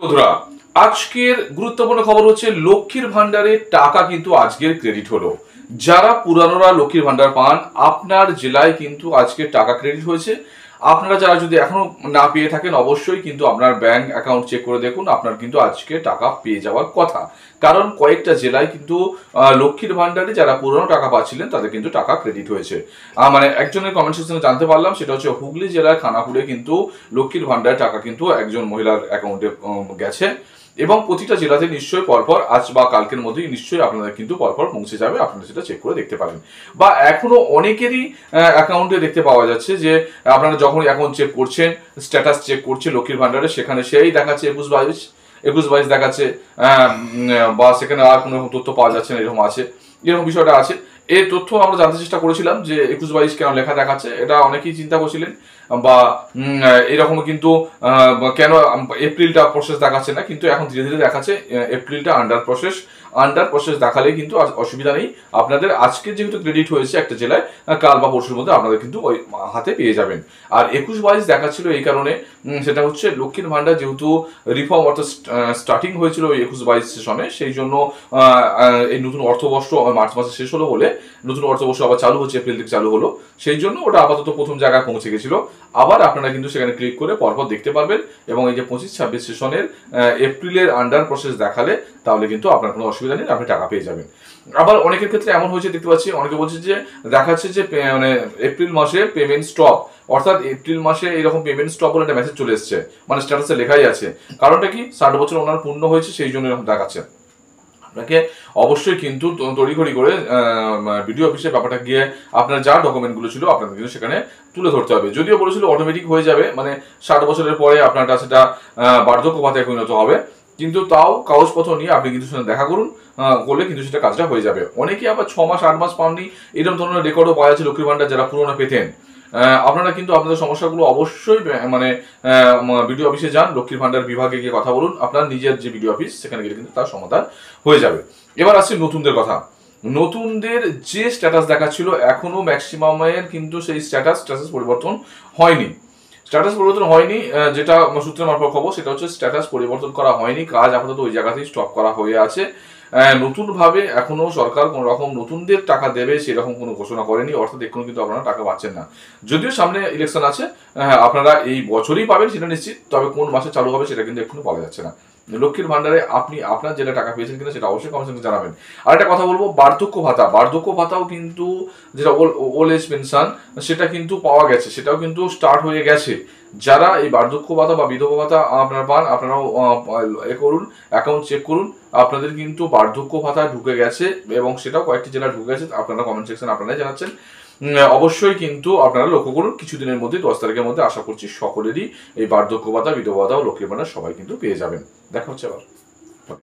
বন্ধুরা, আজকের গুরুত্বপূর্ণ খবর হচ্ছে লক্ষ্মীর ভান্ডারে টাকা কিন্তু আজকের ক্রেডিট হলো। যারা পুরানোরা লক্ষ্মীর ভান্ডার পান, আপনার জেলায় কিন্তু আজকে টাকা ক্রেডিট হয়েছে। আপনারা যারা যদি এখনো না পেয়ে থাকেন, অবশ্যই কিন্তু আপনার ব্যাংক অ্যাকাউন্ট চেক করে দেখুন, আপনার কিন্তু আজকে টাকা পেয়ে যাওয়ার কথা। কারণ কয়েকটা জেলায় কিন্তু লক্ষ্মীর ভান্ডারে যারা পুরনো টাকা পাচ্ছিলেন তাদের কিন্তু টাকা ক্রেডিট হয়েছে। মানে একজনের কমেন্ট সেকশনে জানতে পারলাম, সেটা হচ্ছে হুগলি জেলার খানাকুলে কিন্তু লক্ষ্মীর ভান্ডারে টাকা কিন্তু একজন মহিলার অ্যাকাউন্টে গেছে। এবং প্রতিটা জেলাতে নিশ্চয়ই পরপর আজ বা কালকের মধ্যেই নিশ্চয়ই আপনাদের কিন্তু পরপর পৌঁছে যাবে, আপনারা সেটা চেক করে দেখতে পারেন। বা এখনো অনেকেরই অ্যাকাউন্টে দেখতে পাওয়া যাচ্ছে যে আপনারা যখন অ্যাকাউন্ট চেক করছেন, স্ট্যাটাস চেক করছে লক্ষ্মীর ভান্ডারে, সেখানে সেই দেখাচ্ছে 21-22 দেখাচ্ছে, বা সেখানে আর কোনো তথ্য পাওয়া যাচ্ছে না, এরকম আছে, এরকম বিষয়টা আছে। এই তথ্য আমরা জানতে চেষ্টা করেছিলাম যে 21-22 কেন লেখা দেখাচ্ছে, এটা অনেকেই চিন্তা করছিলেন। বা এরকম কিন্তু কেন এপ্রিলটা প্রসেস দেখাচ্ছে না, কিন্তু এখন ধীরে ধীরে দেখাচ্ছে এপ্রিলটা আন্ডার প্রসেস দেখালে কিন্তু অসুবিধা নেই। আপনাদের আজকে যেহেতু ক্রেডিট হয়েছে একটা জেলায়, কাল বা পরশুর মধ্যে আপনাদের কিন্তু ওই হাতে পেয়ে যাবেন। আর 21-22 দেখাচ্ছিল এই কারণে, সেটা হচ্ছে লক্ষ্মীর ভান্ডার যেহেতু রিফর্ম অর্থাৎ স্টার্টিং হয়েছিল ওই 21-22 সেশনে, সেই জন্য এই নতুন অর্থবর্ষ মার্চ মাসে শেষ হলো বলে নতুন অর্থবর্ষ আবার চালু হচ্ছে, এপ্রিল থেকে চালু হলো, সেই জন্য ওটা আপাতত প্রথম জায়গায় পৌঁছে গেছিল। আবার আপনারা কিন্তু সেখানে ক্লিক করে পরপর দেখতে পারবেন, এবং এই যে 25-26 সেশনের এপ্রিলের আন্ডার প্রসেস দেখালে তাহলে কিন্তু আপনার কোনো অসুবিধা নেই, আপনি টাকা পেয়ে যাবেন। আবার অনেকের ক্ষেত্রে এমন হয়েছে দেখতে পাচ্ছি, অনেকে বলছে যে দেখাচ্ছে যে মানে এপ্রিল মাসে পেমেন্ট স্টপ, অর্থাৎ এপ্রিল মাসে এরকম পেমেন্ট স্টপ বলে একটা মেসেজ চলে এসছে, মানে স্ট্যাটাসে লেখাই আছে। কারণটা কি, 60 বছর ওনার পূর্ণ হয়েছে, সেই জন্য এরকম দেখাচ্ছে। আপনাকে অবশ্যই কিন্তু তড়িঘড়ি করে বিডিও অফিসের ব্যাপারটা গিয়ে আপনার যা ডকুমেন্টগুলো ছিল আপনাদের কিন্তু সেখানে তুলে ধরতে হবে। যদিও বলেছিল অটোমেটিক হয়ে যাবে, মানে 60 বছরের পরে আপনারটা সেটা বার্ধক্য ভাতায় পরিণত হবে, কিন্তু তাও কাগজপত্র নিয়ে আপনি কিন্তু সেটা দেখা করলে কিন্তু সেটা কাজটা হয়ে যাবে। অনেকে আবার 6 মাস 8 মাস পাননি, এরকম ধরনের রেকর্ডও পাওয়া যাচ্ছে লক্ষ্মীর ভান্ডার যারা পুরোনো পেতেন। আপনারা কিন্তু আপনাদের সমস্যাগুলো অবশ্যই মানে বিডিও অফিসে যান, লক্ষ্মীর ভান্ডার বিভাগে গিয়ে কথা বলুন, আপনার নিজের যে বিডিও অফিস সেখানে গেলে কিন্তু তার সমাধান হয়ে যাবে। এবার আসছে নতুনদের কথা। নতুনদের যে স্ট্যাটাস দেখাচ্ছিল, এখনো ম্যাক্সিমামের কিন্তু সেই স্ট্যাটাস পরিবর্তন হয়নি। যেটা সূত্রের মারফত খবর, সেটা হচ্ছে স্ট্যাটাস পরিবর্তন করা হয়নি, কাজ আপাতত ওই জায়গাতেই স্টপ করা হয়ে আছে। নতুন ভাবে এখনো সরকার কোন রকম নতুনদের টাকা দেবে সেরকম কোনো ঘোষণা করেনি, অর্থাৎ এখনো কিন্তু আপনারা টাকা পাচ্ছেন না। যদিও সামনে ইলেকশন আছে, আপনারা এই বছরই পাবেন সেটা নিশ্চিত, তবে কোন মাসে চালু হবে সেটা কিন্তু এখনো বলা যাচ্ছে না। লক্ষ্মীর ভান্ডারে আপনি আপনার যেটা টাকা পেয়েছেন কিনা সেটা অবশ্যই কমেন্টে জানাবেন। আর একটা কথা বলবো, বার্ধক্য ভাতাও কিন্তু যেটা ওল্ড এজ পেনশন, সেটা কিন্তু পাওয়া গেছে, সেটাও কিন্তু স্টার্ট হয়ে গেছে। যারা এই বার্ধক্য ভাতা বা বিধবা ভাতা আপনারা পান, আপনারাও করুন, অ্যাকাউন্ট চেক করুন, আপনাদের কিন্তু বার্ধক্য ভাতা ঢুকে গেছে, এবং সেটাও কয়েকটি জেলা ঢুকে গেছে। আপনারা কমেন্ট সেকশন আপনারাই জানাচ্ছেন। অবশ্যই কিন্তু আপনারা লক্ষ্য করুন, কিছুদিনের মধ্যে 10 তারিখের মধ্যে আশা করছি সকলেরই এই বার্ধক্য ভাতা, বিধবা ভাতা ও লক্ষ্মীর ভান্ডার সবাই কিন্তু পেয়ে যাবেন। দেখা হচ্ছে আবার।